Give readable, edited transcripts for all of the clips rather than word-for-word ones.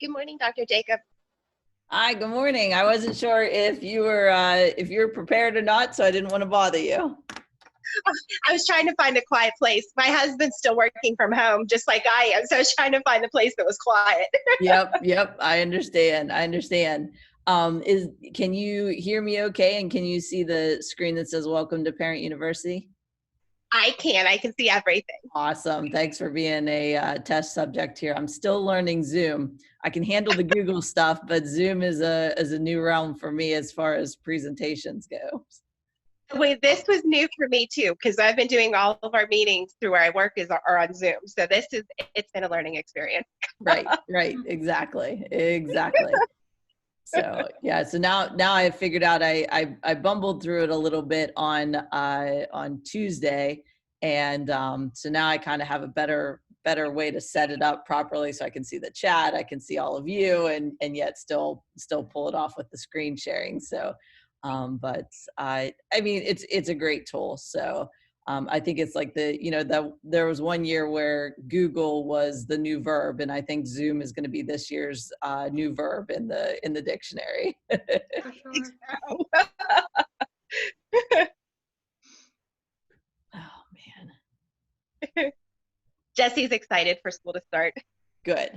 Good morning, Dr. Jacob. Hi, good morning. I wasn't sure if you were prepared or not, so I didn't want to bother you. I was trying to find a quiet place. My husband's still working from home, just like I am, so I was trying to find a place that was quiet. Yep. I understand. Can you hear me okay? And can you see the screen that says "Welcome to Parent University"? I can see everything. Awesome. Thanks for being a test subject here. I'm still learning Zoom. I can handle the Google stuff, but Zoom is a new realm for me as far as presentations go. Wait, this was new for me too, because I've been doing all of our meetings through where I work are on Zoom. So it's been a learning experience. Right. Exactly. So yeah, so now I figured out I bumbled through it a little bit on Tuesday, and so now I kind of have a better way to set it up properly, so I can see the chat, I can see all of you, and yet still pull it off with the screen sharing. So, but I mean it's a great tool. So. I think it's like there was one year where Google was the new verb, and I think Zoom is going to be this year's new verb in the dictionary. Oh, Man. Jesse's excited for school to start. Good.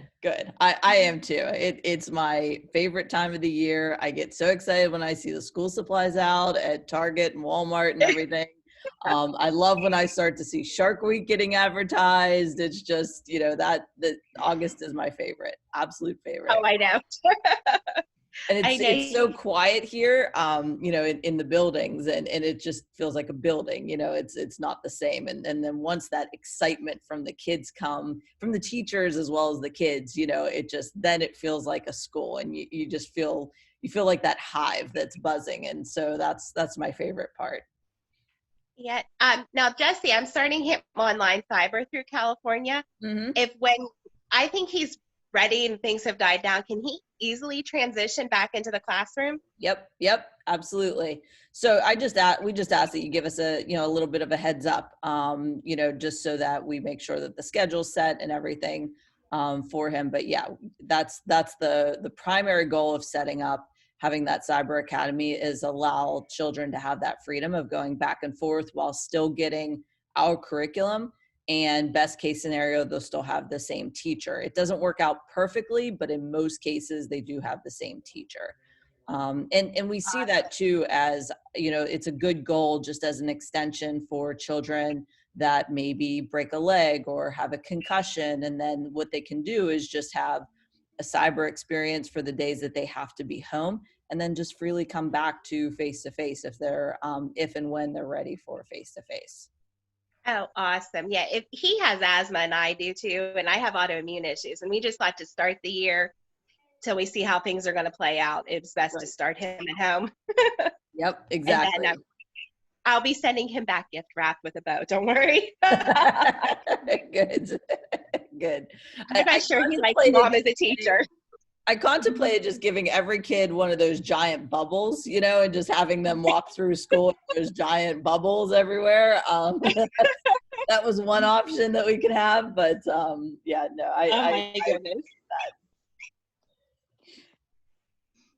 I am too. It's my favorite time of the year. I get so excited when I see the school supplies out at Target and Walmart and everything. I love when I start to see Shark Week getting advertised. It's just, that August is my favorite, absolute favorite. Oh, I know. And it's so quiet here, in the buildings, and it just feels like a building, it's not the same. And then once that excitement from the kids come, from the teachers as well as the kids, it feels like a school, and you just feel like that hive that's buzzing. And so that's my favorite part. Yeah. Now, Jesse, I'm starting him online cyber through California. Mm-hmm. I think he's ready and things have died down, can he easily transition back into the classroom? Yep, absolutely. So we just ask that you give us a little bit of a heads up, just so that we make sure that the schedule's set and everything for him. But yeah, that's the primary goal of setting up having that cyber academy, is allow children to have that freedom of going back and forth while still getting our curriculum. And best case scenario, they'll still have the same teacher. It doesn't work out perfectly, but in most cases, they do have the same teacher. And we see that too as, it's a good goal just as an extension for children that maybe break a leg or have a concussion. And then what they can do is just have a cyber experience for the days that they have to be home, and then just freely come back to face-to-face if and when they're ready for face-to-face. Oh, awesome. Yeah, if he has asthma and I do too, and I have autoimmune issues, and we just like to start the year till we see how things are going to play out. It's best to start him at home. Yep, exactly. And then, I'll be sending him back gift wrap with a bow. Don't worry. Good. I'm not sure he likes mom as a teacher. I contemplated just giving every kid one of those giant bubbles, and just having them walk through school with those giant bubbles everywhere. That was one option that we could have, but yeah, no, my goodness.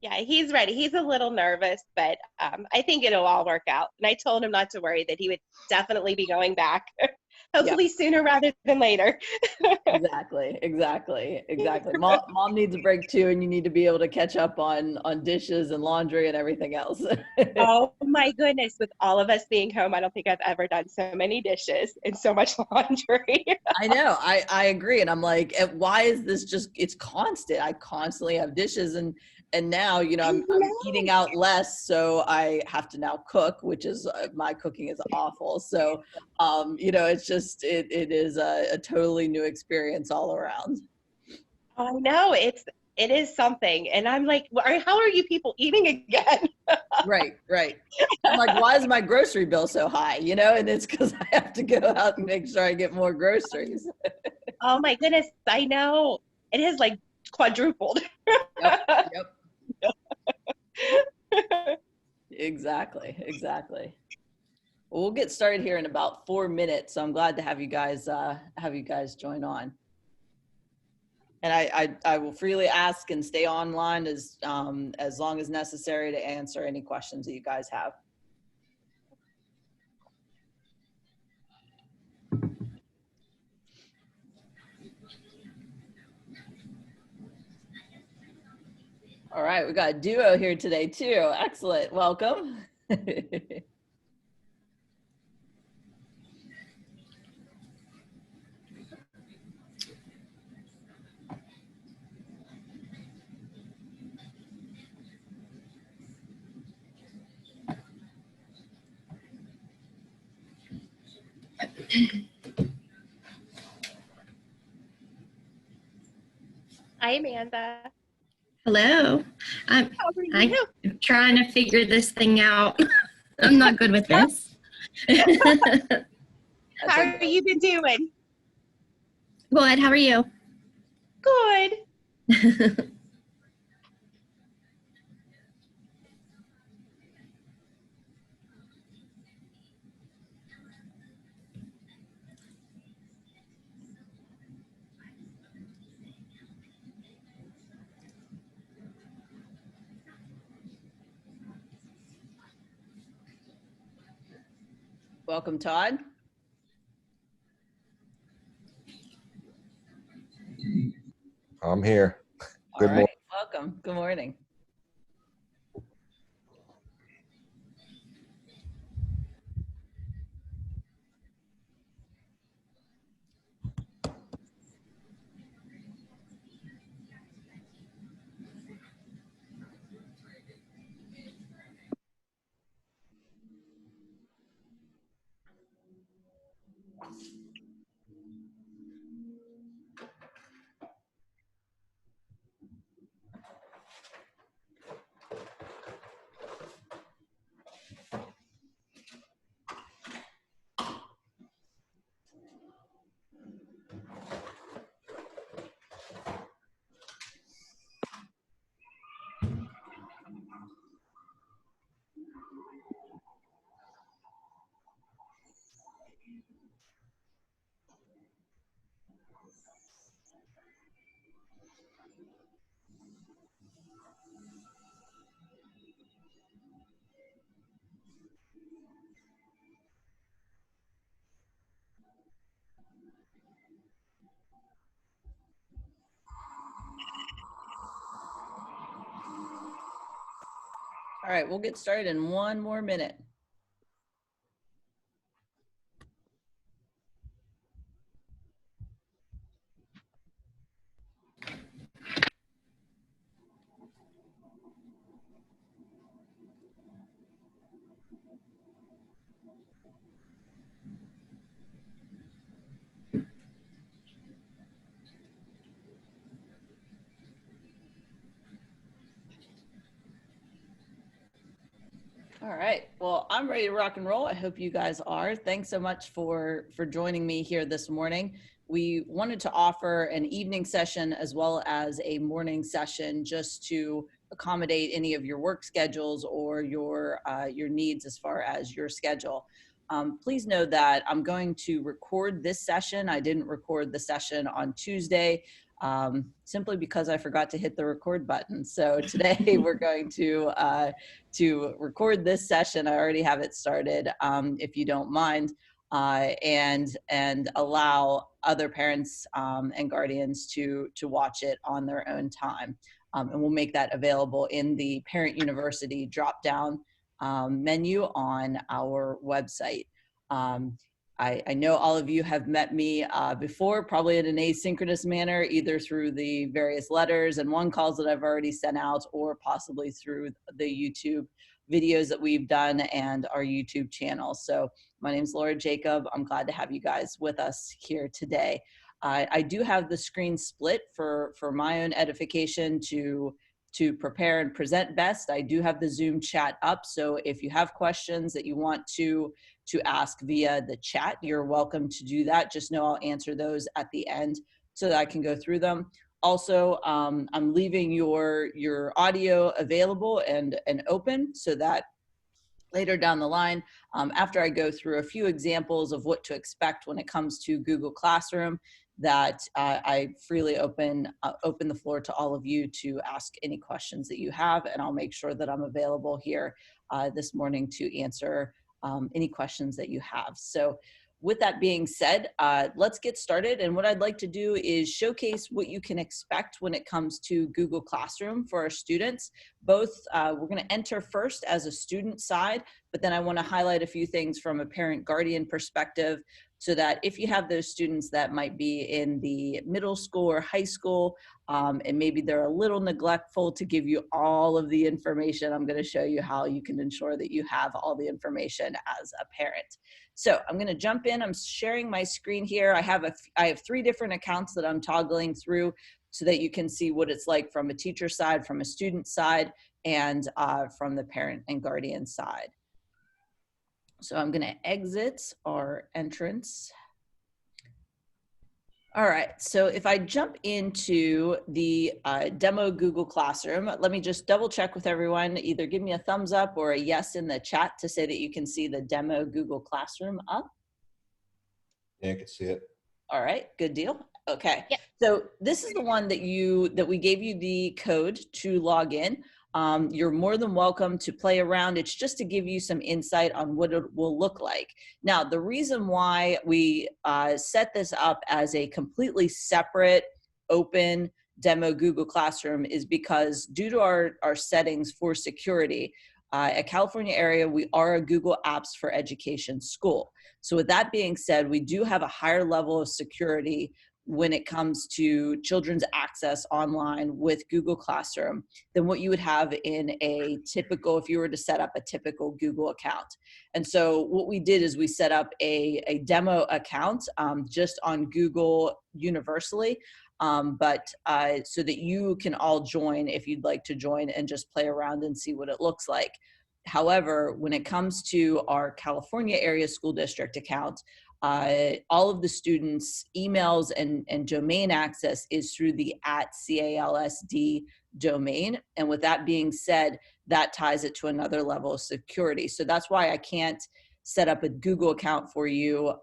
Yeah, he's ready. He's a little nervous, but I think it'll all work out. And I told him not to worry, that he would definitely be going back. Hopefully sooner rather than later. Exactly. Mom needs a break too, and you need to be able to catch up on dishes and laundry and everything else. Oh my goodness. With all of us being home, I don't think I've ever done so many dishes and so much laundry. I know. I agree. And I'm like, why is this it's constant? I constantly have dishes, and now, I'm eating out less, so I have to now cook, which is, my cooking is awful. So, it's just, it is a totally new experience all around. I know, it is something. And I'm like, how are you people eating again? Right. I'm like, why is my grocery bill so high? And it's because I have to go out and make sure I get more groceries. Oh my goodness. I know. It is like quadrupled. Yep. Exactly. Well, we'll get started here in about 4 minutes, so I'm glad to have you guys join on. And I will freely ask and stay online as long as necessary to answer any questions that you guys have. All right, we got a duo here today too. Excellent, welcome. Hi, Amanda. Hello. I'm trying to figure this thing out. I'm not good with this. How are you been doing? Good. How are you? Good. Welcome, Todd. I'm here. Good morning. Welcome. Good morning. All right, we'll get started in 1 more minute. All right, well, I'm ready to rock and roll. I hope you guys are. Thanks so much for joining me here this morning. We wanted to offer an evening session as well as a morning session just to accommodate any of your work schedules or your needs as far as your schedule. Please know that I'm going to record this session. I didn't record the session on Tuesday simply because I forgot to hit the record button. So today we're going to record this session. I already have it started, if you don't mind, and allow other parents and guardians to watch it on their own time. And we'll make that available in the Parent University drop-down menu on our website. I know all of you have met me before, probably in an asynchronous manner, either through the various letters and one calls that I've already sent out, or possibly through the YouTube videos that we've done and our YouTube channel. So my name is Laura Jacob. I'm glad to have you guys with us here today. I do have the screen split for my own edification to prepare and present best. I do have the Zoom chat up, so if you have questions that you want to ask via the chat, you're welcome to do that. Just know I'll answer those at the end so that I can go through them. Also, I'm leaving your audio available and open so that later down the line, after I go through a few examples of what to expect when it comes to Google Classroom, that I freely open the floor to all of you to ask any questions that you have, and I'll make sure that I'm available here this morning to answer any questions that you have. So with that being said, let's get started. And what I'd like to do is showcase what you can expect when it comes to Google Classroom for our students. Both, we're going to enter first as a student side, but then I want to highlight a few things from a parent guardian perspective, so that if you have those students that might be in the middle school or high school, and maybe they're a little neglectful to give you all of the information, I'm going to show you how you can ensure that you have all the information as a parent. So I'm going to jump in. I'm sharing my screen here. I have 3 different accounts that I'm toggling through so that you can see what it's like from a teacher side, from a student side, and from the parent and guardian side. So I'm going to exit our entrance. All right, so if I jump into the demo Google Classroom, let me just double check with everyone. Either give me a thumbs up or a yes in the chat to say that you can see the demo Google Classroom up. Yeah, I can see it. All right, good deal. Okay, yeah. So this is the one that we gave you the code to log in. You're more than welcome to play around. It's just to give you some insight on what it will look like. Now, the reason why we set this up as a completely separate, open demo Google Classroom is because due to our settings for security, at California area, we are a Google Apps for Education school. So with that being said, we do have a higher level of security when it comes to children's access online with Google Classroom than what you would have in a typical, if you were to set up a typical Google account. And so what we did is we set up a demo account just on Google universally, but so that you can all join if you'd like to join and just play around and see what it looks like. However, when it comes to our California area school district account, all of the students' emails and domain access is through the @CALSD domain. And with that being said, that ties it to another level of security. So that's why I can't set up a Google account for you,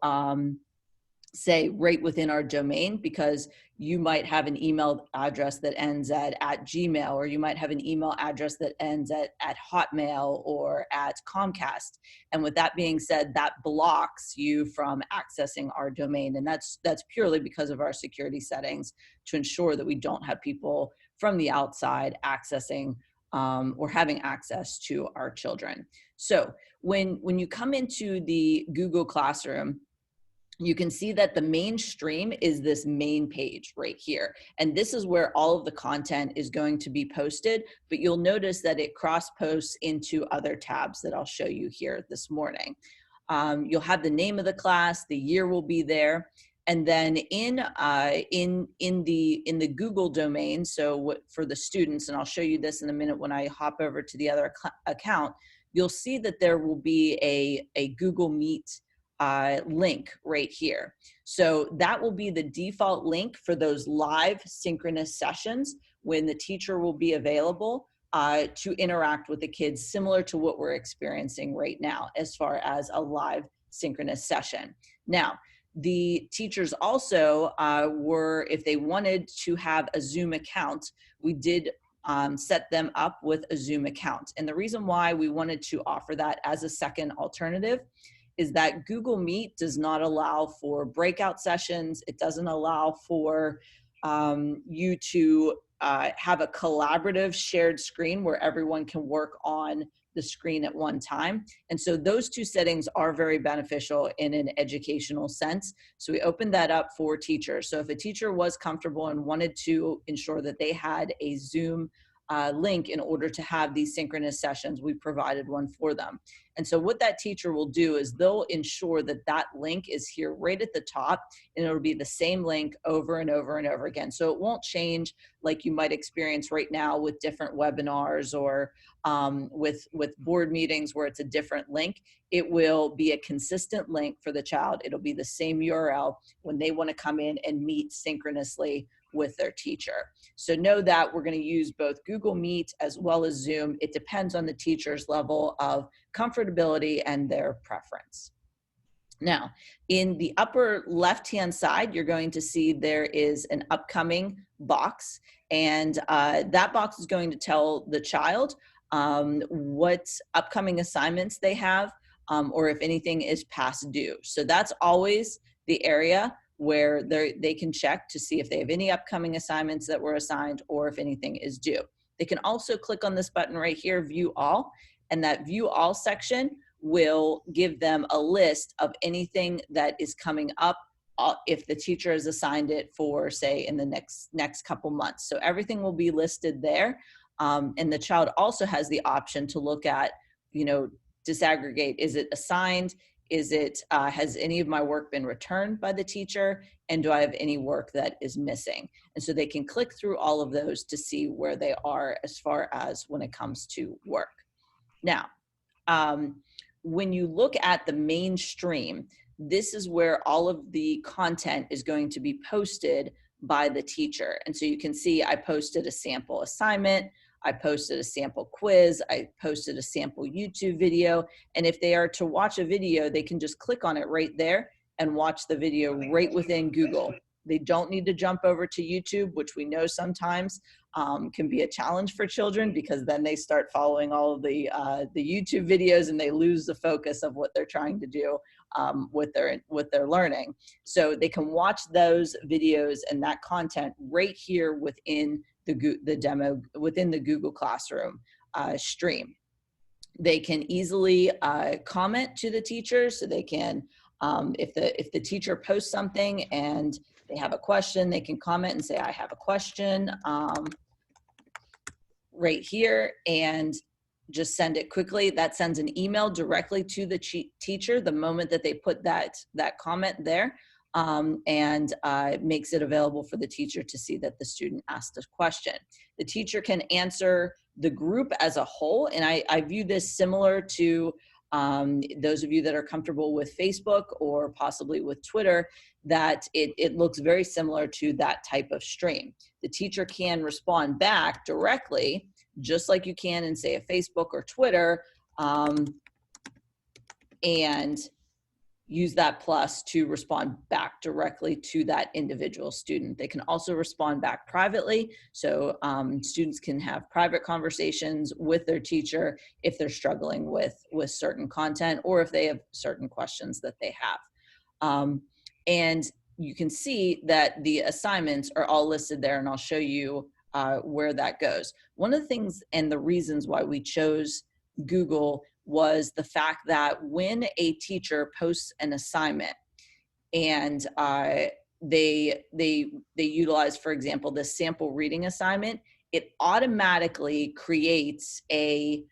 say right within our domain, because you might have an email address that ends at Gmail, or you might have an email address that ends at Hotmail or at Comcast. And with that being said, that blocks you from accessing our domain. And that's purely because of our security settings to ensure that we don't have people from the outside accessing or having access to our children. So when you come into the Google Classroom, you can see that the main stream is this main page right here. And this is where all of the content is going to be posted, but you'll notice that it cross posts into other tabs that I'll show you here this morning. You'll have the name of the class, the year will be there. And then in the Google domain, so for the students, and I'll show you this in a minute when I hop over to the other account, you'll see that there will be a Google Meet link right here. So that will be the default link for those live synchronous sessions when the teacher will be available to interact with the kids, similar to what we're experiencing right now as far as a live synchronous session. Now, the teachers also if they wanted to have a Zoom account, we did set them up with a Zoom account. And the reason why we wanted to offer that as a second alternative is that Google Meet does not allow for breakout sessions. It doesn't allow for you to have a collaborative shared screen where everyone can work on the screen at one time. And so those two settings are very beneficial in an educational sense. So we opened that up for teachers. So if a teacher was comfortable and wanted to ensure that they had a Zoom link in order to have these synchronous sessions, we provided one for them. And so what that teacher will do is they'll ensure that that link is here right at the top, and it'll be the same link over and over and over again. So it won't change like you might experience right now with different webinars or with board meetings where it's a different link. It will be a consistent link for the child. It'll be the same URL when they want to come in and meet synchronously with their teacher. So know that we're going to use both Google Meet as well as Zoom. It depends on the teacher's level of comfortability and their preference. Now, in the upper left-hand side, you're going to see there is an upcoming box, and that box is going to tell the child what upcoming assignments they have, or if anything is past due. So that's always the area where they can check to see if they have any upcoming assignments that were assigned or if anything is due. They can also click on this button right here, View All, and that View All section will give them a list of anything that is coming up if the teacher has assigned it for, say, in the next couple months. So everything will be listed there. And the child also has the option to look at, disaggregate. Is it assigned? Is it, has any of my work been returned by the teacher? And do I have any work that is missing? And so they can click through all of those to see where they are as far as when it comes to work. Now, when you look at the mainstream, this is where all of the content is going to be posted by the teacher. And so you can see I posted a sample assignment, I posted a sample quiz, I posted a sample YouTube video. And if they are to watch a video, they can just click on it right there and watch the video right within Google. They don't need to jump over to YouTube, which we know sometimes can be a challenge for children, because then they start following all of the YouTube videos and they lose the focus of what they're trying to do with their learning. So they can watch those videos and that content right here within the demo, within the Google Classroom stream. They can easily comment to the teacher, so they can, if the teacher posts something and they have a question, they can comment and say, I have a question right here, and just send it quickly. That sends an email directly to the teacher the moment that they put that comment there, and makes it available for the teacher to see that the student asked a question. The teacher can answer the group as a whole, and I view this similar to those of you that are comfortable with Facebook or possibly with Twitter, that it looks very similar to that type of stream. The teacher can respond back directly, just like you can in, say, a Facebook or Twitter, and use that plus to respond back directly to that individual student. They can also respond back privately, so students can have private conversations with their teacher if they're struggling with certain content, or if they have certain questions that they have. And you can see that the assignments are all listed there, and I'll show you where that goes. One of the things and the reasons why we chose Google was the fact that when a teacher posts an assignment and they utilize, for example, this sample reading assignment, it automatically creates a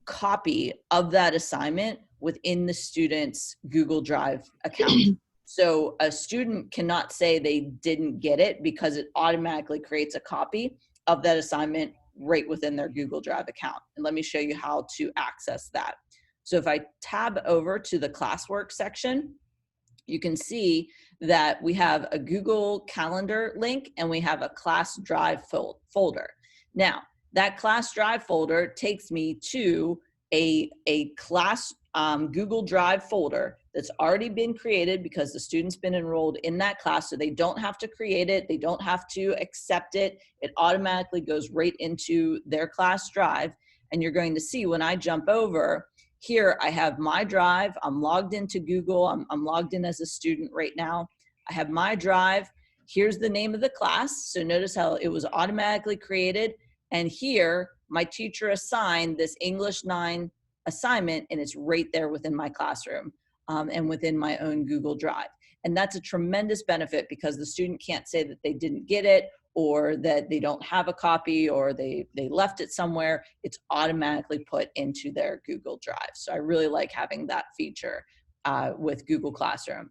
copy of that assignment within the student's Google Drive account. So a student cannot say they didn't get it, because it automatically creates a copy of that assignment right within their Google Drive account. And let me show you how to access that. So if I tab over to the classwork section, you can see that we have a Google Calendar link and we have a class drive folder. Now, that class drive folder takes me to a class Google Drive folder that's already been created, because the student's been enrolled in that class, so they don't have to create it, they don't have to accept it. It automatically goes right into their class drive. And you're going to see when I jump over, here I have my drive, I'm logged into Google, I'm logged in as a student right now. I have my drive, here's the name of the class, so notice how it was automatically created, and here my teacher assigned this English 9 assignment, and it's right there within my classroom and within my own Google Drive. And that's a tremendous benefit, because the student can't say that they didn't get it, or that they don't have a copy, or they left it somewhere. It's automatically put into their Google Drive. So I really like having that feature with Google Classroom.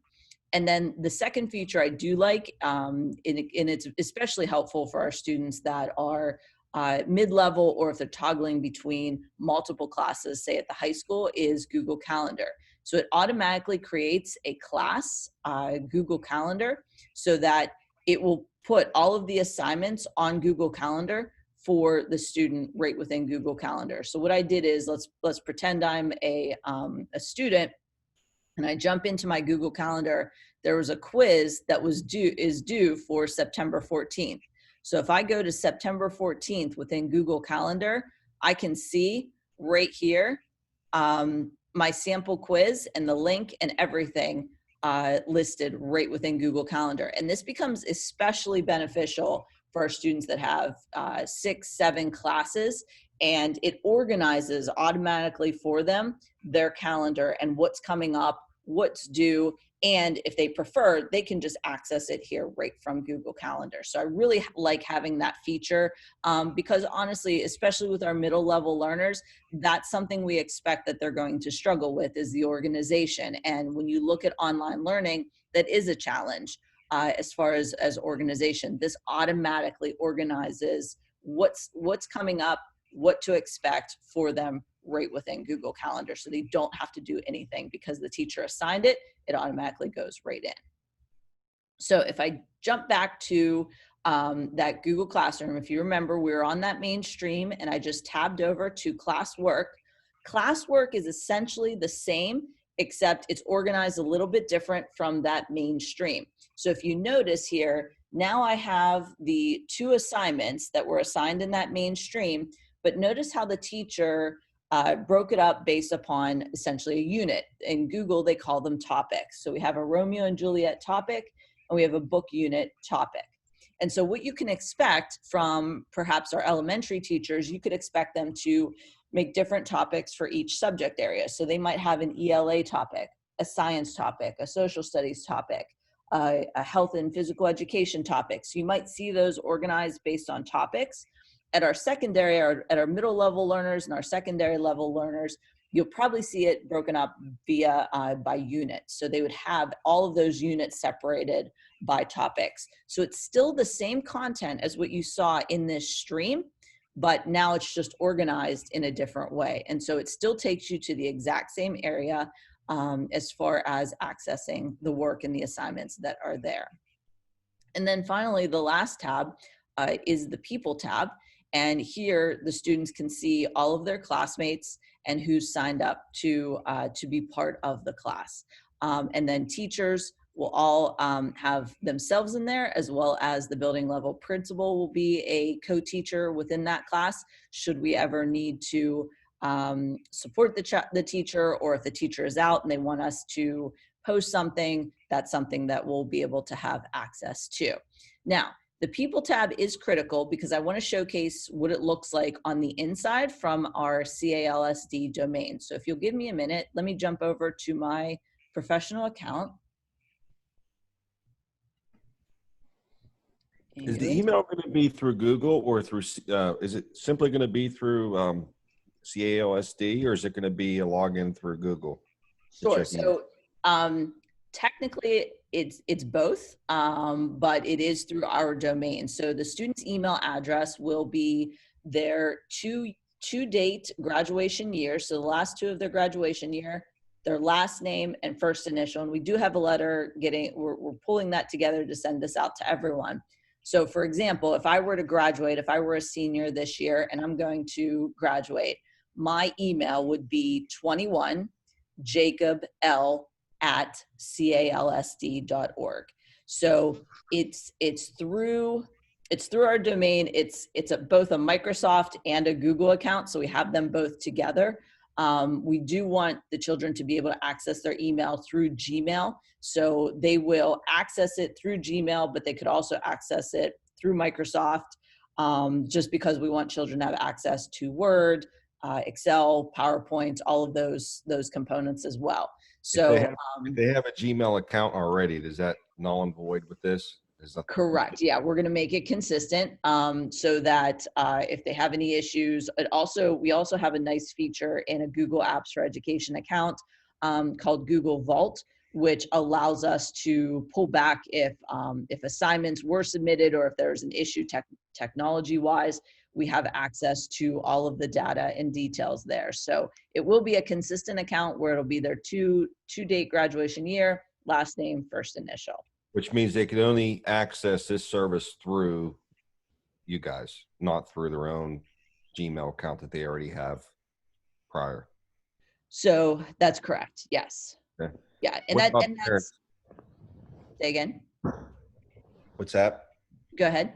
And then the second feature I do like, and it's especially helpful for our students that are mid-level, or if they're toggling between multiple classes, say at the high school, is Google Calendar. So it automatically creates a class Google Calendar, so that it will put all of the assignments on Google Calendar for the student right within Google Calendar. So what I did is, let's pretend I'm a student, and I jump into my Google Calendar, there was a quiz that is due for September 14th. So if I go to September 14th within Google Calendar, I can see right here my sample quiz and the link and everything listed right within Google Calendar. And this becomes especially beneficial for our students that have 6, 7 classes, and it organizes automatically for them their calendar and what's coming up, what's due, and if they prefer, they can just access it here right from Google Calendar. So I really like having that feature because honestly, especially with our middle level learners, that's something we expect that they're going to struggle with is the organization. And when you look at online learning, that is a challenge as far as organization. This automatically organizes what's coming up, what to expect for them right within Google Calendar. So they don't have to do anything because the teacher assigned it, it automatically goes right in. So if I jump back to that Google Classroom, if you remember, we were on that main stream and I just tabbed over to classwork. Classwork is essentially the same, except it's organized a little bit different from that main stream. So if you notice here, now I have the 2 assignments that were assigned in that main stream, but notice how the teacher broke it up based upon essentially a unit. In Google, they call them topics. So we have a Romeo and Juliet topic, and we have a book unit topic. And so what you can expect from perhaps our elementary teachers, you could expect them to make different topics for each subject area. So they might have an ELA topic, a science topic, a social studies topic, a health and physical education topic. So you might see those organized based on topics. At our secondary, at our middle level learners and our secondary level learners, you'll probably see it broken up via by unit. So they would have all of those units separated by topics. So it's still the same content as what you saw in this stream, but now it's just organized in a different way. And so it still takes you to the exact same area as far as accessing the work and the assignments that are there. And then finally, the last tab is the People tab. And here the students can see all of their classmates and who's signed up to be part of the class. And then teachers will all have themselves in there, as well as the building level principal will be a co-teacher within that class should we ever need to support the teacher, or if the teacher is out and they want us to post something, that's something that we'll be able to have access to. Now, the People tab is critical because I want to showcase what it looks like on the inside from our CALSD domain. So if you'll give me a minute, let me jump over to my professional account. Is the email going to be through Google or through, is it simply going to be through CALSD, or is it going to be a login through Google? Sure. So technically it's both, but it is through our domain. So the student's email address will be their to date graduation year. So the last 2 of their graduation year, their last name and first initial. And we do have a letter we're pulling that together to send this out to everyone. So for example, if I were to graduate, if I were a senior this year and I'm going to graduate, my email would be 21 Jacob L at calsd.org. So it's through our domain. It's both a Microsoft and a Google account, so we have them both together. We do want the children to be able to access their email through Gmail, so they will access it through Gmail, but they could also access it through Microsoft, just because we want children to have access to Word, Excel, PowerPoint, all of those components as well. So if they have a Gmail account already, does that null and void with this? Correct. Yeah, we're going to make it consistent so that if they have any issues, we also have a nice feature in a Google Apps for Education account called Google Vault, which allows us to pull back if assignments were submitted or if there's an issue technology-wise. We have access to all of the data and details there. So it will be a consistent account where it'll be their to date graduation year, last name, first initial. Which means they can only access this service through you guys, not through their own Gmail account that they already have prior. So that's correct. Yes. Okay. Yeah, and What about that's, parents? say again, What's that? go ahead.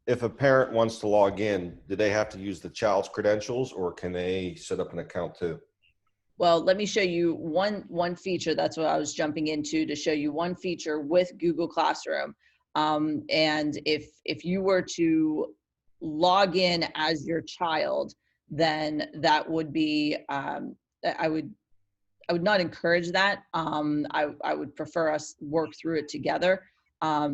If a parent wants to log in, do they have to use the child's credentials or can they set up an account too? Well, let me show you one feature. That's what I was jumping into, to show you one feature with Google Classroom. And if you were to log in as your child, then that would be, I would not encourage that. I would prefer us work through it together,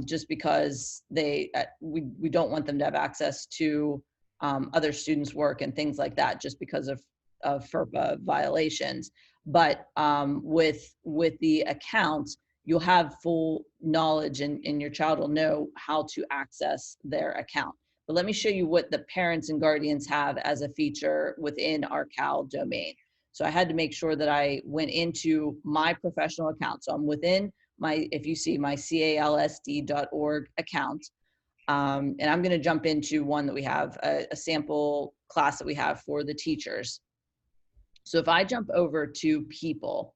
just because we don't want them to have access to other students' work and things like that, just because of FERPA violations. But with the account, you'll have full knowledge, and your child will know how to access their account. But let me show you what the parents and guardians have as a feature within our CAL domain. So I had to make sure that I went into my professional account. So I'm within my, if you see my calsd.org account, and I'm going to jump into one that we have, a sample class that we have for the teachers. So if I jump over to people,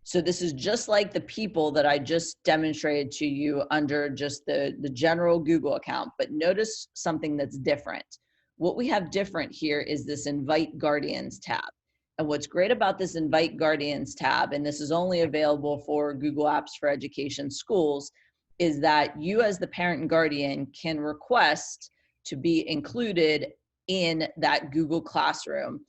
so this is just like the people that I just demonstrated to you under just the general Google account, but notice something that's different. What we have different here is this Invite Guardians tab. And what's great about this Invite Guardians tab, and this is only available for Google Apps for Education schools, is that you as the parent and guardian can request to be included in that Google Classroom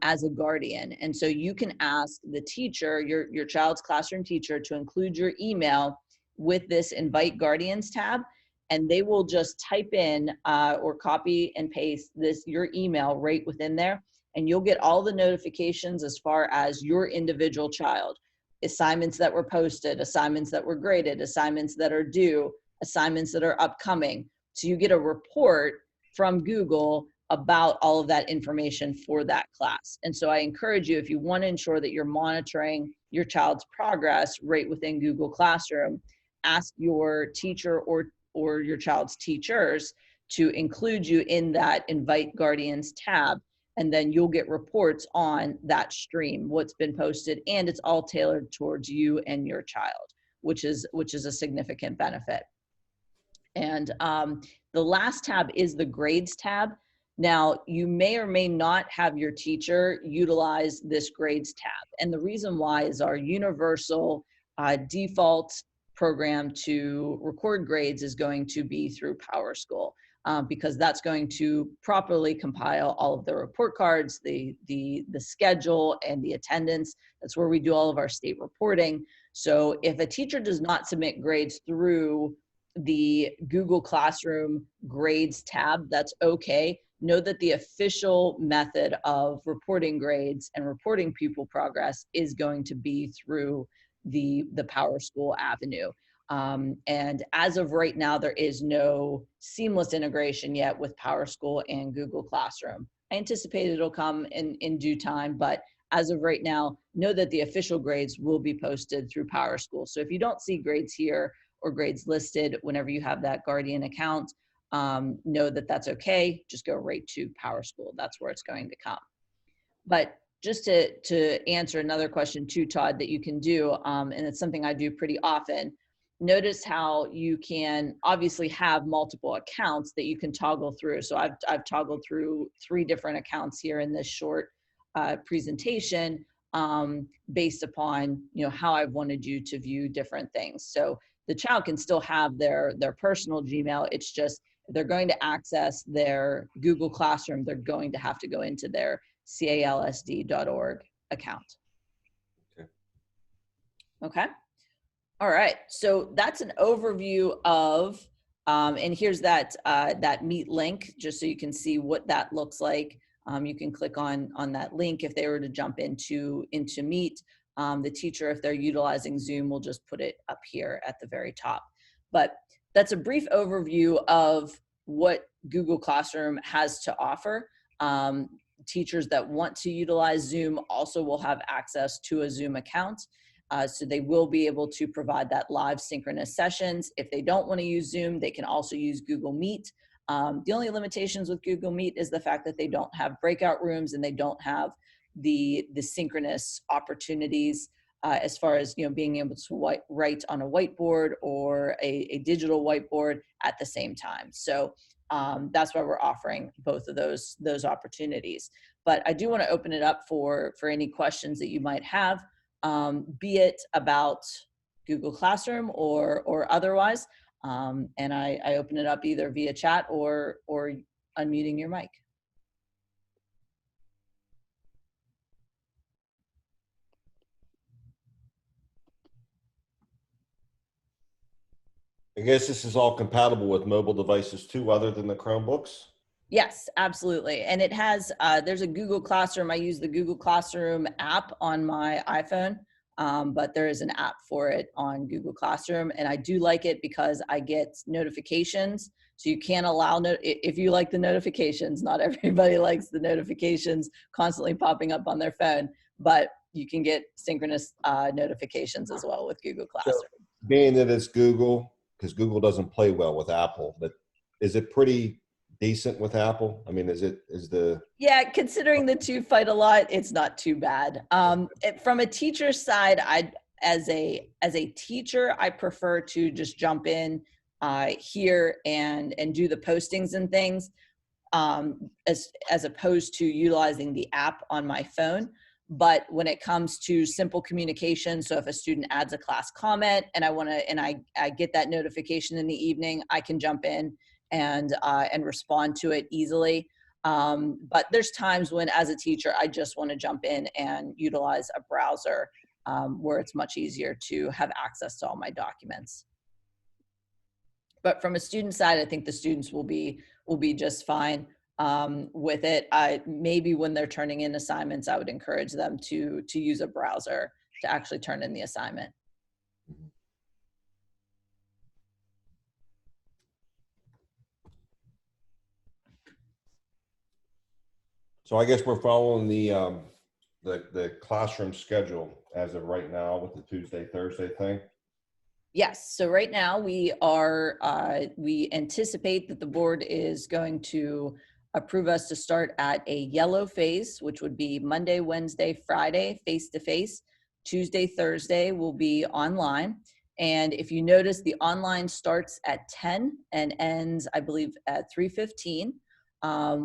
as a guardian. And so you can ask the teacher, your child's classroom teacher, to include your email with this Invite Guardians tab, and they will just type in or copy and paste your email right within there, and you'll get all the notifications as far as your individual child. Assignments that were posted, assignments that were graded, assignments that are due, assignments that are upcoming. So you get a report from Google about all of that information for that class. And so I encourage you, if you want to ensure that you're monitoring your child's progress right within Google Classroom, ask your teacher or your child's teachers to include you in that Invite Guardians tab, and then you'll get reports on that stream, what's been posted, and it's all tailored towards you and your child, which is a significant benefit. And the last tab is the grades tab. Now, you may or may not have your teacher utilize this grades tab. And the reason why is our universal default program to record grades is going to be through PowerSchool, because that's going to properly compile all of the report cards, the schedule, and the attendance. That's where we do all of our state reporting. So if a teacher does not submit grades through the Google Classroom grades tab, that's okay. Know that the official method of reporting grades and reporting pupil progress is going to be through the PowerSchool avenue. And as of right now, there is no seamless integration yet with PowerSchool and Google Classroom. I anticipate it'll come in due time, but as of right now, know that the official grades will be posted through PowerSchool. So if you don't see grades here or grades listed whenever you have that Guardian account, know that that's okay. Just go right to PowerSchool. That's where it's going to come. But just to answer another question too, Todd, that you can do, and it's something I do pretty often, notice how you can obviously have multiple accounts that you can toggle through. So I've toggled through 3 different accounts here in this short presentation, based upon how I've wanted you to view different things. So the child can still have their personal Gmail. It's just if they're going to access their Google Classroom, they're going to have to go into their calsd.org account. Okay. All right. So that's an overview of, and here's that Meet link, just so you can see what that looks like. You can click on that link if they were to jump into Meet. The teacher, if they're utilizing Zoom, will just put it up here at the very top. But that's a brief overview of what Google Classroom has to offer. Teachers that want to utilize Zoom also will have access to a Zoom account. So they will be able to provide that live synchronous sessions. If they don't want to use Zoom, they can also use Google Meet. The only limitations with Google Meet is the fact that they don't have breakout rooms and they don't have the synchronous opportunities as far as, being able to write on a whiteboard or a digital whiteboard at the same time. So that's why we're offering both of those opportunities. But I do want to open it up for any questions that you might have, be it about Google Classroom or otherwise. And I open it up either via chat or unmuting your mic. I guess this is all compatible with mobile devices too, other than the Chromebooks? Yes, absolutely. And it has, there's a Google Classroom. I use the Google Classroom app on my iPhone, but there is an app for it on Google Classroom. And I do like it because I get notifications. So you can't allow, if you like the notifications, not everybody likes the notifications constantly popping up on their phone, but you can get synchronous notifications as well with Google Classroom. So, being that it's Google, because Google doesn't play well with Apple, but is it pretty decent with Apple? I mean, Yeah, considering the two fight a lot, it's not too bad. From a teacher's side, as a teacher, I prefer to just jump in here and do the postings and things, as opposed to utilizing the app on my phone. But when it comes to simple communication, so if a student adds a class comment and I get that notification in the evening, I can jump in and respond to it easily. But there's times when, as a teacher, I just want to jump in and utilize a browser where it's much easier to have access to all my documents. But from a student side, I think the students will be just fine with it. Maybe when they're turning in assignments, I would encourage them to use a browser to actually turn in the assignment. So I guess we're following the classroom schedule as of right now with the Tuesday, Thursday thing. Yes. So right now we anticipate that the board is going to approve us to start at a yellow phase, which would be Monday, Wednesday, Friday, face-to-face. Tuesday, Thursday will be online. And if you notice, the online starts at 10 and ends, I believe, at 3:15,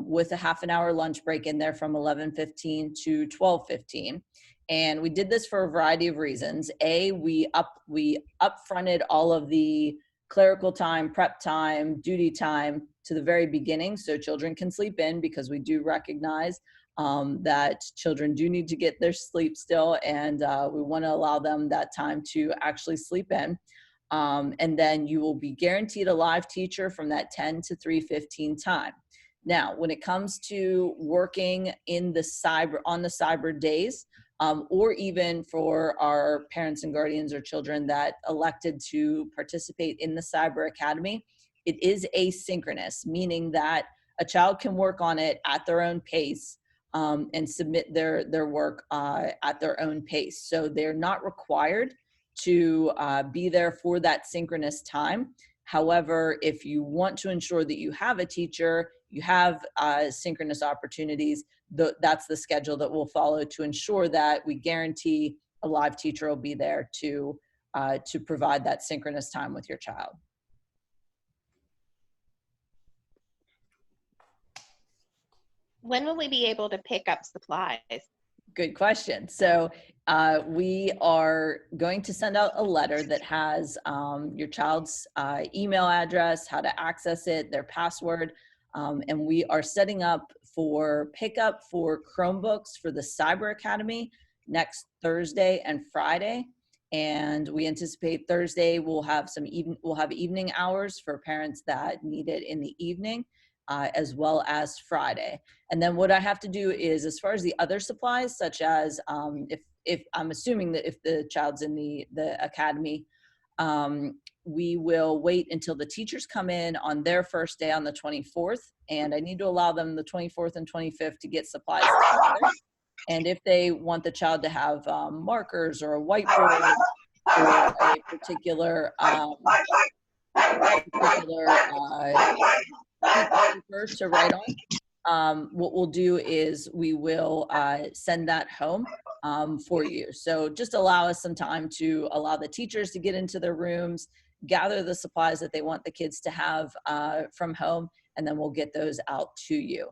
with a half an hour lunch break in there from 11:15 to 12:15. And we did this for a variety of reasons. We upfronted all of the clerical time, prep time, duty time to the very beginning so children can sleep in, because we do recognize that children do need to get their sleep still, and we want to allow them that time to actually sleep in. And then you will be guaranteed a live teacher from that 10 to 3:15 time. Now, when it comes to working on the cyber days, or even for our parents and guardians or children that elected to participate in the Cyber Academy, it is asynchronous, meaning that a child can work on it at their own pace and submit their work at their own pace. So they're not required to be there for that synchronous time. However, if you want to ensure that you have a teacher, you have synchronous opportunities, that's the schedule that we'll follow to ensure that we guarantee a live teacher will be there to provide that synchronous time with your child. When will we be able to pick up supplies? Good question. So we are going to send out a letter that has your child's email address, how to access it, their password, and we are setting up for pickup for Chromebooks for the Cyber Academy next Thursday and Friday. And we anticipate Thursday we'll have evening hours for parents that need it in the evening, as well as Friday. And then what I have to do is, as far as the other supplies, such as if I'm assuming that if the child's in the academy, we will wait until the teachers come in on their first day on the 24th, and I need to allow them the 24th and 25th to get supplies together. And if they want the child to have markers or a whiteboard or a particular paper to write on, what we'll do is we will send that home for you. So just allow us some time to allow the teachers to get into their rooms, gather the supplies that they want the kids to have from home, and then we'll get those out to you.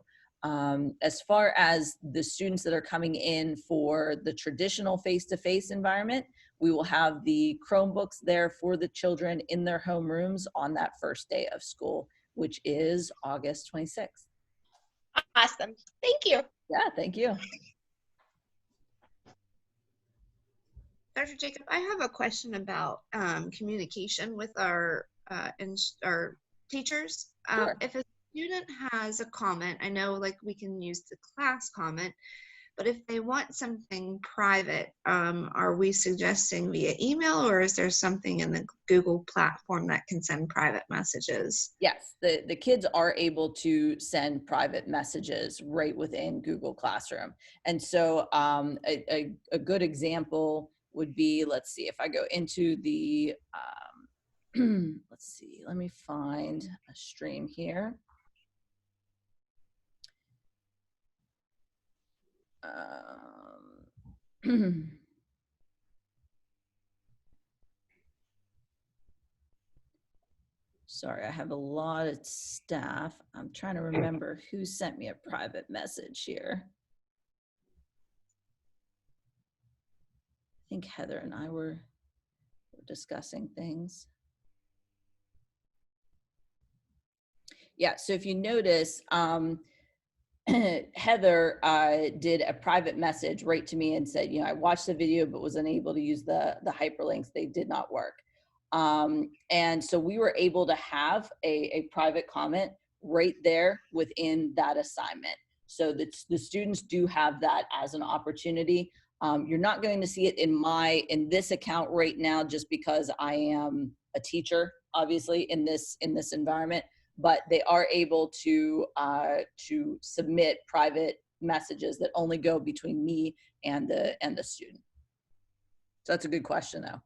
As far as the students that are coming in for the traditional face-to-face environment, we will have the Chromebooks there for the children in their homerooms on that first day of school, which is August 26th. Awesome. Thank you. Yeah, thank you. Dr. Jacob, I have a question about communication with our teachers. Sure. If a student has a comment, I know like we can use the class comment, but if they want something private, are we suggesting via email, or is there something in the Google platform that can send private messages? Yes, the kids are able to send private messages right within Google Classroom. And so a good example would be, let's see, if I go into the, let's see, let me find a stream here. Sorry, I have a lot of staff. I'm trying to remember who sent me a private message here. I think Heather and I were discussing things. Yeah, so if you notice, Heather did a private message right to me and said, you know, I watched the video but was unable to use the hyperlinks. They did not work. And so we were able to have a private comment right there within that assignment. So the students do have that as an opportunity. You're not going to see it in this account right now, just because I am a teacher, obviously, in this environment. But they are able to submit private messages that only go between me and the student. So that's a good question, though.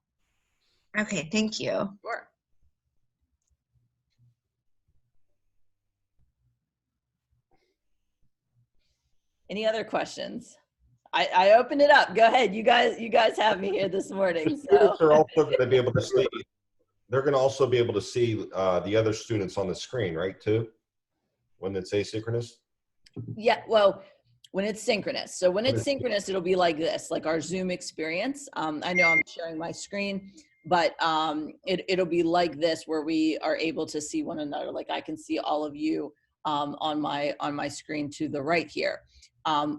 Okay, thank you. Sure. Any other questions? I opened it up. Go ahead. You guys have me here this morning. The students are also going to be able to see. They're going to also be able to see the other students on the screen, right, too, when it's asynchronous? Yeah, well, when it's synchronous. So when it's synchronous, it'll be like this, like our Zoom experience. I know I'm sharing my screen, but it'll be like this, where we are able to see one another. Like I can see all of you on my screen to the right here.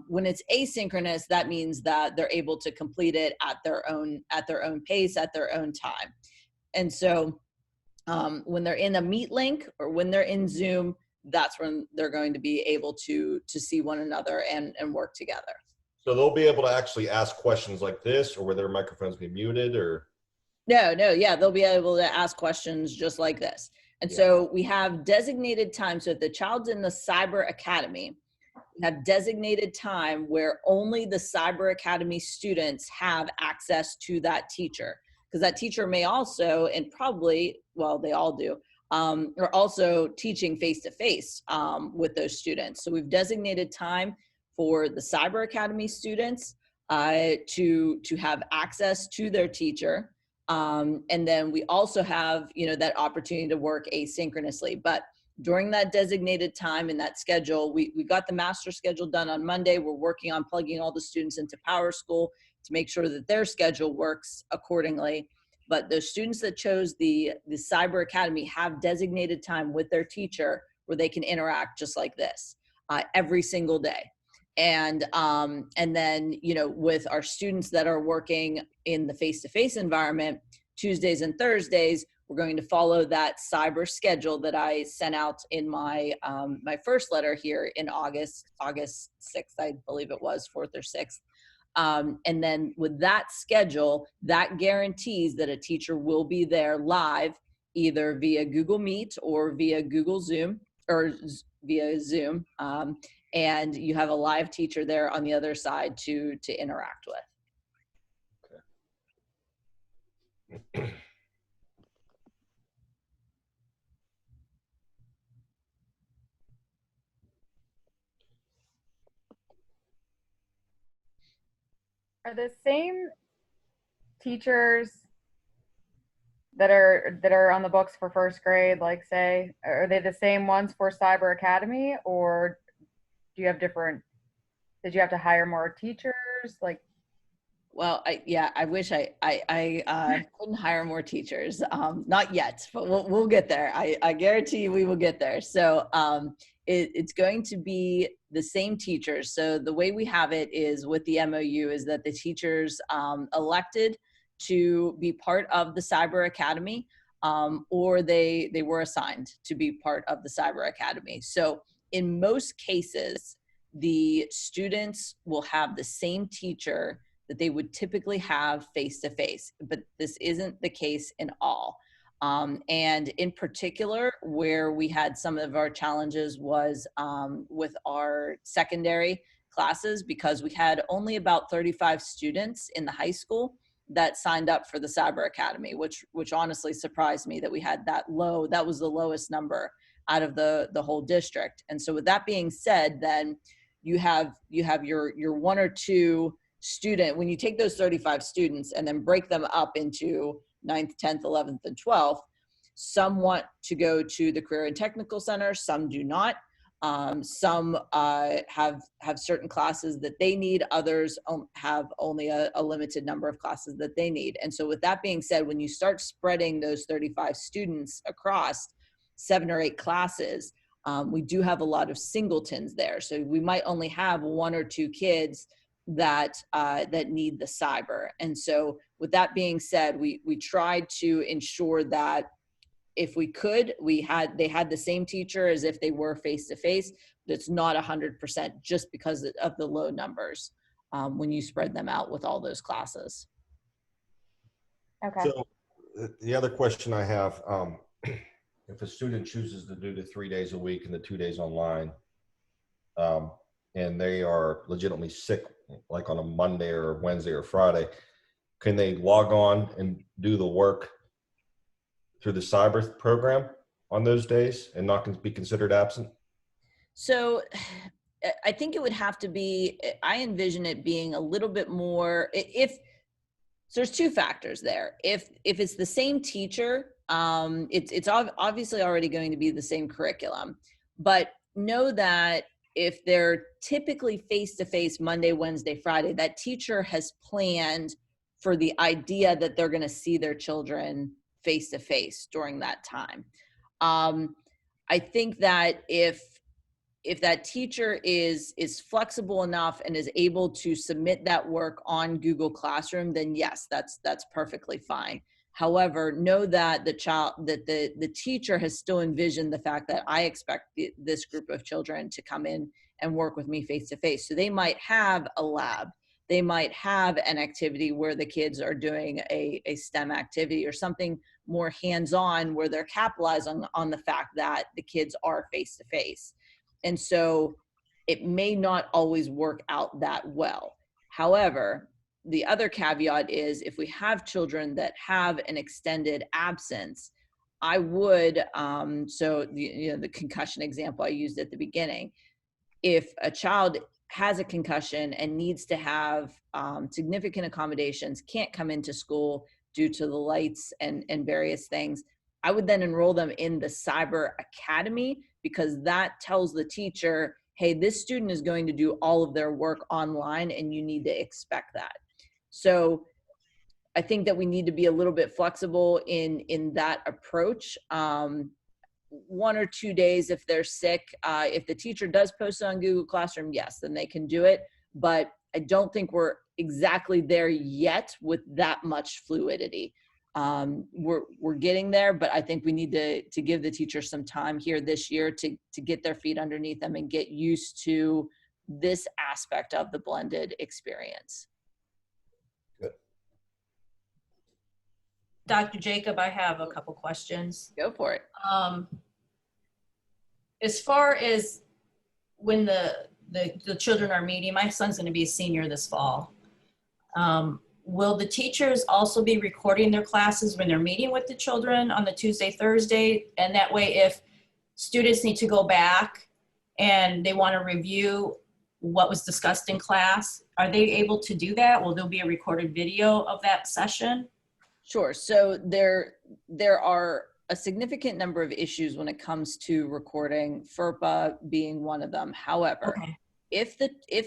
When it's asynchronous, that means that they're able to complete it at their own pace, at their own time. And so when they're in a Meet link or when they're in Zoom, that's when they're going to be able to see one another and work together. So they'll be able to actually ask questions like this, or where their microphones be muted, or? No, yeah, they'll be able to ask questions just like this. And so we have designated time. So if the child's in the Cyber Academy, we have designated time where only the Cyber Academy students have access to that teacher. Because that teacher may also, and probably, well, they all do, are also teaching face-to-face with those students. So we've designated time for the Cyber Academy students to have access to their teacher. And then we also have, you know, that opportunity to work asynchronously. But during that designated time in that schedule, we got the master schedule done on Monday. We're working on plugging all the students into PowerSchool to make sure that their schedule works accordingly. But the students that chose the Cyber Academy have designated time with their teacher where they can interact just like this every single day. And then, you know, with our students that are working in the face-to-face environment, Tuesdays and Thursdays, we're going to follow that cyber schedule that I sent out in my my first letter here in August 6th, I believe it was, 4th or 6th. And then with that schedule, that guarantees that a teacher will be there live, either via Google Meet or via Google Zoom or via Zoom. And you have a live teacher there on the other side to interact with. Okay. Are the same teachers that are on the books for first grade, like say, are they the same ones for Cyber Academy, or do you have different, did you have to hire more teachers? Like, Well, I wish I couldn't hire more teachers. Not yet, but we'll get there. I guarantee you we will get there. So it's going to be the same teachers. So the way we have it is with the MOU is that the teachers elected to be part of the Cyber Academy, or they were assigned to be part of the Cyber Academy. So in most cases, the students will have the same teacher that they would typically have face-to-face, but this isn't the case in all. And in particular, where we had some of our challenges was with our secondary classes, because we had only about 35 students in the high school that signed up for the Cyber Academy, which honestly surprised me that we had that low. That was the lowest number out of the whole district. And so with that being said, then you have your one or two student, when you take those 35 students and then break them up into 9th, 10th, 11th, and 12th, some want to go to the Career and Technical Center, some do not. Some have certain classes that they need, others have only a limited number of classes that they need. And so with that being said, when you start spreading those 35 students across 7 or 8 classes, we do have a lot of singletons there. So we might only have 1 or 2 kids that need the cyber. And so with that being said, we tried to ensure that if we could, they had the same teacher as if they were face-to-face, but it's not 100% just because of the low numbers when you spread them out with all those classes. okay. So the other question I have, if a student chooses to do the 3 days a week and the 2 days online, and they are legitimately sick, like on a Monday or Wednesday or Friday, can they log on and do the work through the cyber program on those days and not be considered absent? So I think it would have to be, I envision it being a little bit more, so there's 2 factors there. If it's the same teacher, it's obviously already going to be the same curriculum, but know that if they're typically face-to-face Monday, Wednesday, Friday, that teacher has planned for the idea that they're going to see their children face-to-face during that time. I think that if that teacher is flexible enough and is able to submit that work on Google Classroom, then yes, that's perfectly fine. However, know that the teacher has still envisioned the fact that I expect this group of children to come in and work with me face to face. So they might have a lab, they might have an activity where the kids are doing a STEM activity or something more hands-on where they're capitalizing on the fact that the kids are face to face. And so it may not always work out that well. However, the other caveat is if we have children that have an extended absence, I would, so the concussion example I used at the beginning, if a child has a concussion and needs to have significant accommodations, can't come into school due to the lights and various things, I would then enroll them in the Cyber Academy, because that tells the teacher, hey, this student is going to do all of their work online and you need to expect that. So I think that we need to be a little bit flexible in that approach. 1 or 2 days if they're sick. If the teacher does post it on Google Classroom, yes, then they can do it. But I don't think we're exactly there yet with that much fluidity. We're getting there, but I think we need to give the teacher some time here this year to get their feet underneath them and get used to this aspect of the blended experience. Good. Dr. Jacob, I have a couple questions. Go for it. As far as when the children are meeting, my son's going to be a senior this fall. Will the teachers also be recording their classes when they're meeting with the children on the Tuesday, Thursday? And that way, if students need to go back and they want to review what was discussed in class. Are they able to do that? Will there be a recorded video of that session? Sure. So there are a significant number of issues when it comes to recording, FERPA being one of them. However, Okay. if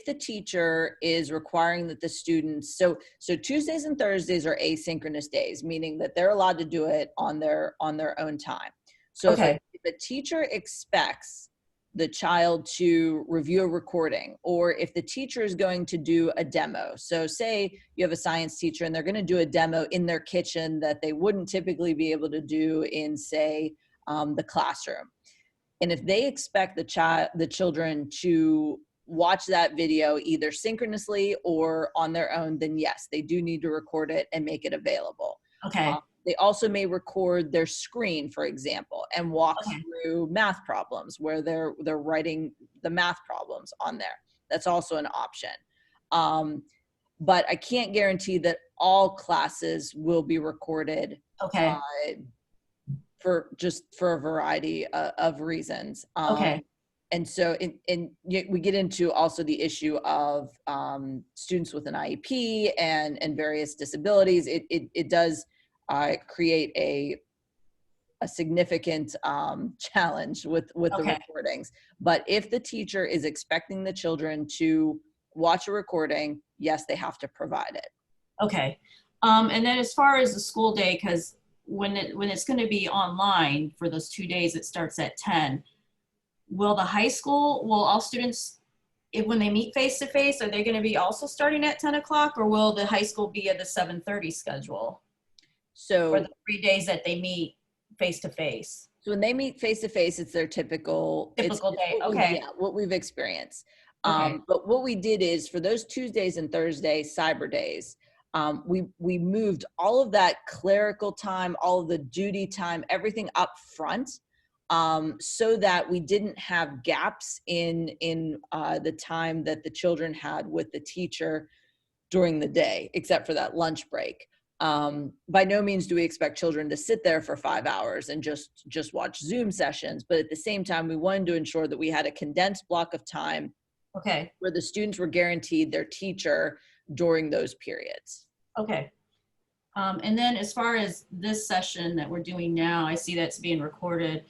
the teacher is requiring that the students, so Tuesdays and Thursdays are asynchronous days, meaning that they're allowed to do it on their own time. So Okay. if a teacher expects the child to review a recording, or if the teacher is going to do a demo. So say you have a science teacher and they're going to do a demo in their kitchen that they wouldn't typically be able to do in, say, the classroom. And if they expect the children to watch that video either synchronously or on their own, then yes, they do need to record it and make it available. Okay. They also may record their screen, for example, and walk Okay. through math problems where they're writing the math problems on there. That's also an option. But I can't guarantee that all classes will be recorded. Okay. For a variety of reasons. Okay. And so we get into also the issue of students with an IEP and various disabilities. It does create a significant challenge with the Okay. recordings. But if the teacher is expecting the children to watch a recording, yes, they have to provide it. Okay. And then as far as the school day, because when it's going to be online for those 2 days, it starts at 10. Will all students, when they meet face to face, are they going to be also starting at 10 o'clock, or will the high school be at the 7:30 schedule So for the 3 days that they meet face to face? So when they meet face to face, it's their typical Day. Okay. What we've experienced. Okay. But what we did is for those Tuesdays and Thursdays, Cyber Days, we moved all of that clerical time, all of the duty time, everything up front, so that we didn't have gaps in the time that the children had with the teacher during the day, except for that lunch break. By no means do we expect children to sit there for 5 hours and just watch Zoom sessions, but at the same time, we wanted to ensure that we had a condensed block of time Okay. where the students were guaranteed their teacher during those periods. Okay. And then as far as this session that we're doing now, I see that's being recorded.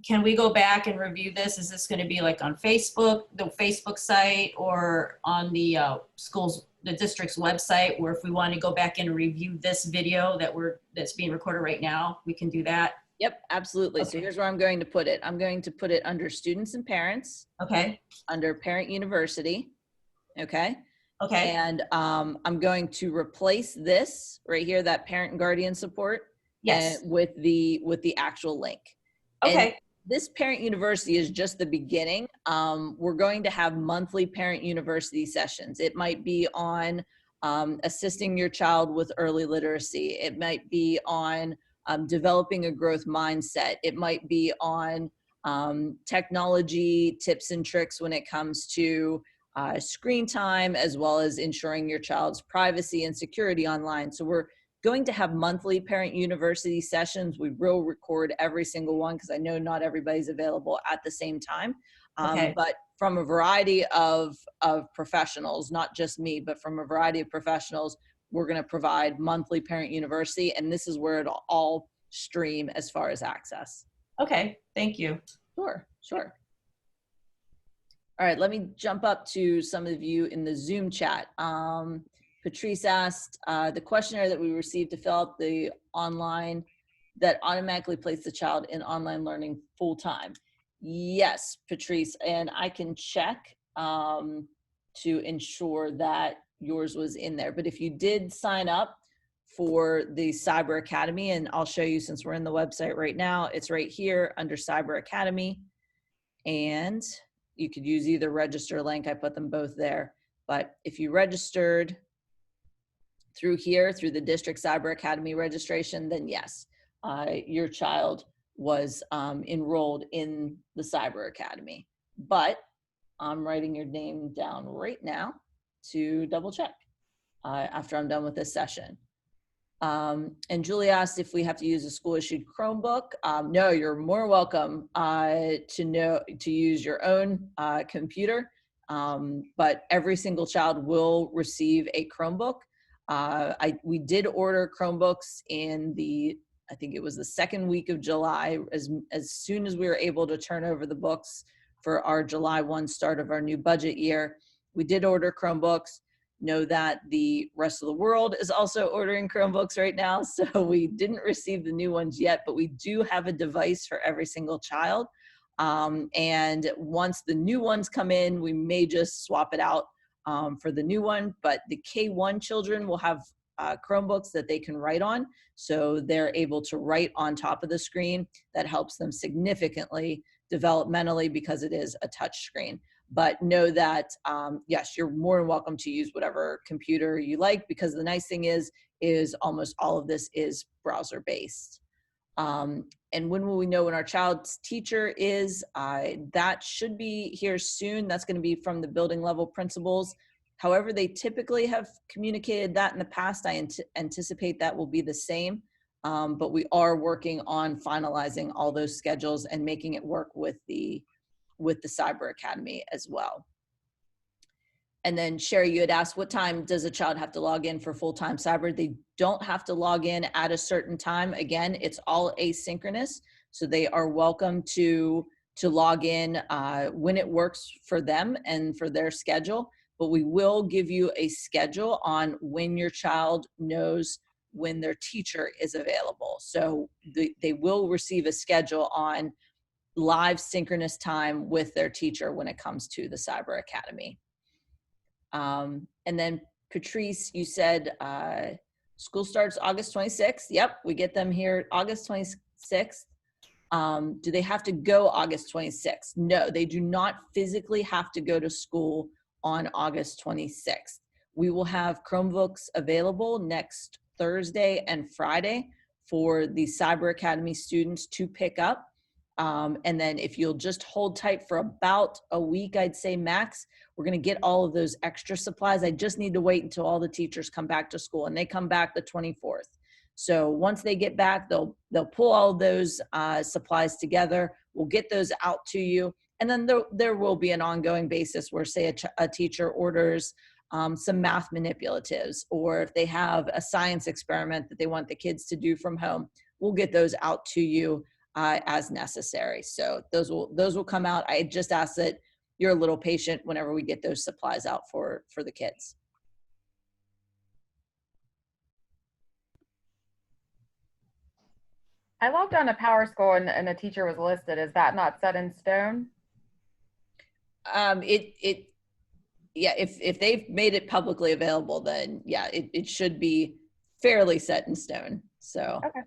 Can we go back and review this? Is this going to be like on Facebook, the Facebook site, or on the the district's website, where if we want to go back and review this video that's being recorded right now, we can do that? Yep, absolutely. So Okay. here's where I'm going to put it. I'm going to put it under students and parents, Okay. under parent university. Okay. Okay. And I'm going to replace this right here, that parent and guardian support, Yes. with the actual link. And Okay. this parent university is just the beginning. We're going to have monthly parent university sessions. It might be on assisting your child with early literacy. It might be on developing a growth mindset. It might be on technology tips and tricks when it comes to screen time, as well as ensuring your child's privacy and security online. So we're going to have monthly parent university sessions. We will record every single one because I know not everybody's available at the same time. Okay. But from a variety of professionals, not just me, but from a variety of professionals, we're going to provide monthly parent university, and this is where it'll all stream as far as access. Okay. Thank you. Sure. All right, let me jump up to some of you in the Zoom chat. Patrice asked, the questionnaire that we received to fill out the online that automatically placed the child in online learning full time. Yes, Patrice, and I can check to ensure that yours was in there. But if you did sign up for the Cyber Academy, and I'll show you since we're in the website right now, it's right here under Cyber Academy. And you could use either register link, I put them both there. But if you registered through here, through the District Cyber Academy registration, then yes, your child was enrolled in the Cyber Academy. But I'm writing your name down right now to double check after I'm done with this session. And Julie asked if we have to use a school issued Chromebook. No, you're more welcome to use your own computer. but every single child will receive a Chromebook. We did order Chromebooks in I think it was the second week of July, as soon as we were able to turn over the books for our July 1 start of our new budget year. We did order Chromebooks. Know that the rest of the world is also ordering Chromebooks right now, so we didn't receive the new ones yet, but we do have a device for every single child. And once the new ones come in, we may just swap it out for the new one, but the K1 children will have Chromebooks that they can write on, so they're able to write on top of the screen. That helps them significantly developmentally because it is a touch screen. But know that, yes, you're more than welcome to use whatever computer you like, because the nice thing is almost all of this is browser based. And when will we know when our child's teacher is? That should be here soon. That's going to be from the building level principals. However, they typically have communicated that in the past. I anticipate that will be the same, but we are working on finalizing all those schedules and making it work with the Cyber Academy as well. And then Sherry, you had asked, what time does a child have to log in for full-time cyber? They don't have to log in at a certain time. Again, it's all asynchronous, so they are welcome to log in when it works for them and for their schedule. But we will give you a schedule on when your child knows when their teacher is available. So they will receive a schedule on live synchronous time with their teacher when it comes to the Cyber Academy. And then Patrice, you said school starts August 26th. Yep, we get them here August 26th. Do they have to go August 26th? No, they do not physically have to go to school on August 26th. We will have Chromebooks available next Thursday and Friday for the Cyber Academy students to pick up. And then if you'll just hold tight for about a week, I'd say max, we're going to get all of those extra supplies. I just need to wait until all the teachers come back to school, and they come back the 24th. So once they get back, they'll pull all of those supplies together. We'll get those out to you. And then there will be an ongoing basis where, say, a teacher orders some math manipulatives, or if they have a science experiment that they want the kids to do from home, we'll get those out to you as necessary. So those will come out. I just ask that you're a little patient whenever we get those supplies out for the kids. I logged on to Power School and a teacher was listed. Is that not set in stone? Yeah, if they've made it publicly available, then yeah, it should be fairly set in stone. So okay.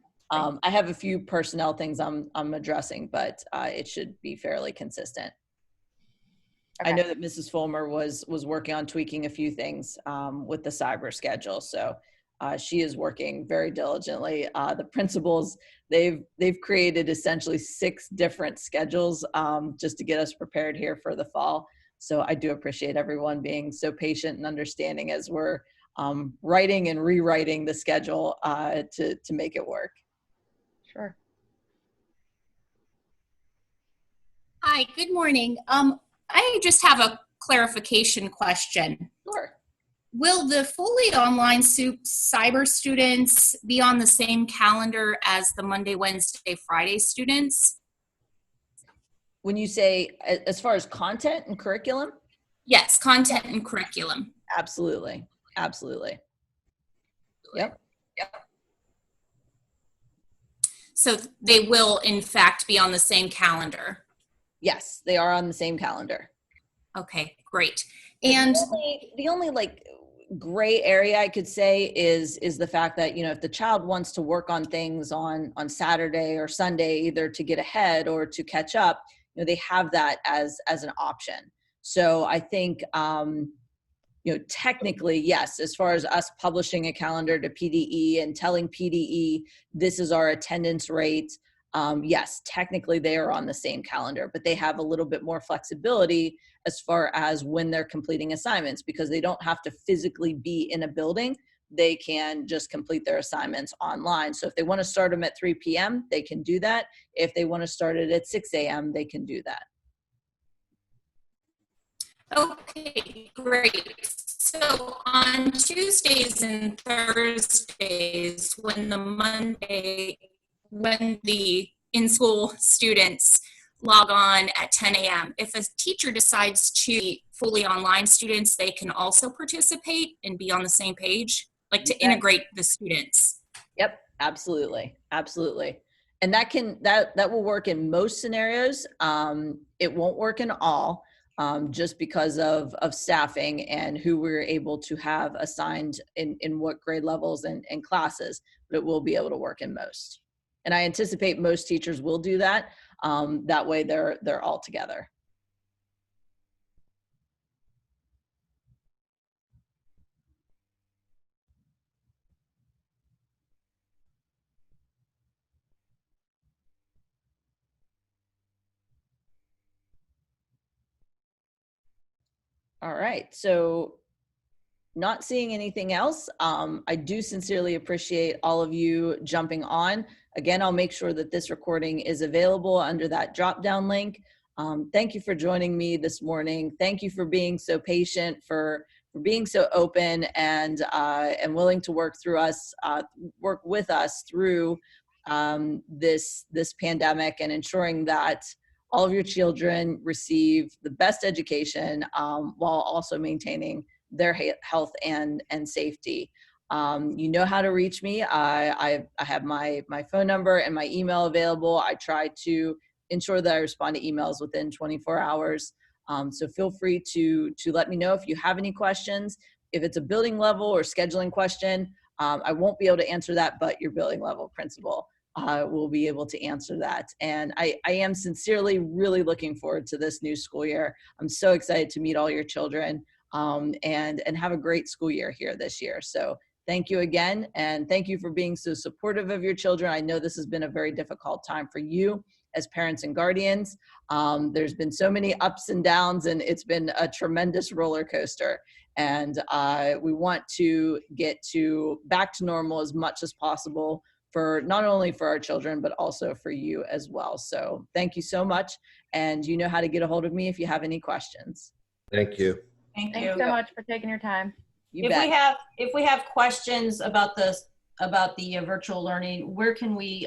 I have a few personnel things I'm addressing, but it should be fairly consistent. Okay. I know that Mrs. Fulmer was working on tweaking a few things with the cyber schedule, so she is working very diligently. The principals, they've created essentially 6 different schedules just to get us prepared here for the fall. So I do appreciate everyone being so patient and understanding as we're writing and rewriting the schedule to make it work. Sure. Hi, good morning. I just have a clarification question. Sure. Will the fully online cyber students be on the same calendar as the Monday, Wednesday, Friday students? When you say as far as content and curriculum? Yes, content and curriculum. Absolutely. Absolutely. Yep. So they will, in fact, be on the same calendar? Yes, they are on the same calendar. Okay, great. And the only like gray area I could say is the fact that, you know, if the child wants to work on things on Saturday or Sunday, either to get ahead or to catch up, you know, they have that as an option. So I think, you know, technically, yes, as far as us publishing a calendar to PDE and telling PDE, this is our attendance rate. Yes, technically they are on the same calendar, but they have a little bit more flexibility as far as when they're completing assignments, because they don't have to physically be in a building. They can just complete their assignments online. So if they want to start them at 3 p.m., they can do that. If they want to start it at 6 a.m., they can do that. Okay, great. So on Tuesdays and Thursdays, when the in-school students log on at 10 a.m., if a teacher decides to fully online students, they can also participate and be on the same page, like to integrate the students. Yep, absolutely, absolutely. And that will work in most scenarios. It won't work in all, just because of staffing and who we're able to have assigned in what grade levels and classes, but it will be able to work in most. And I anticipate most teachers will do that. That way they're all together. All right, so not seeing anything else. I do sincerely appreciate all of you jumping on. Again, I'll make sure that this recording is available under that drop-down link. Thank you for joining me this morning. Thank you for being so patient, for being so open and willing to work with us through this pandemic and ensuring that all of your children receive the best education while also maintaining their health and safety. You know how to reach me. I have my phone number and my email available. I try to ensure that I respond to emails within 24 hours. So feel free to let me know if you have any questions. If it's a building level or scheduling question, I won't be able to answer that, but your building level principal will be able to answer that. And I am sincerely really looking forward to this new school year. I'm so excited to meet all your children and have a great school year here this year. So thank you again. And thank you for being so supportive of your children. I know this has been a very difficult time for you as parents and guardians. There's been so many ups and downs, and it's been a tremendous roller coaster. And we want to get back to normal as much as possible for not only for our children, but also for you as well. So thank you so much. And you know how to get a hold of me if you have any questions. Thank you. Thank Thanks you. so much for taking your time. You bet. If we have questions about the virtual learning, where can we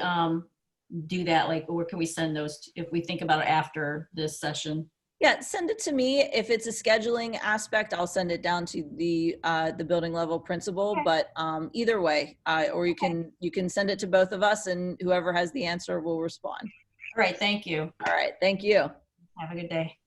do that? Like, where can we send those if we think about it after this session? Yeah, send it to me. If it's a scheduling aspect, I'll send it down to the building level principal. Okay. But either way, or you can send it to both of us, and whoever has the answer will respond. All right. Thank you. All right. Thank you. Have a good day.